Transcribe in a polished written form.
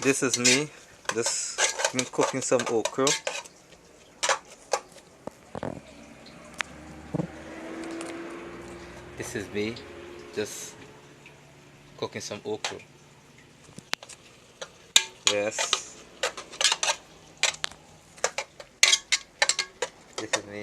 This is me just cooking some okra. This is me just cooking some okra. Yes, this is me.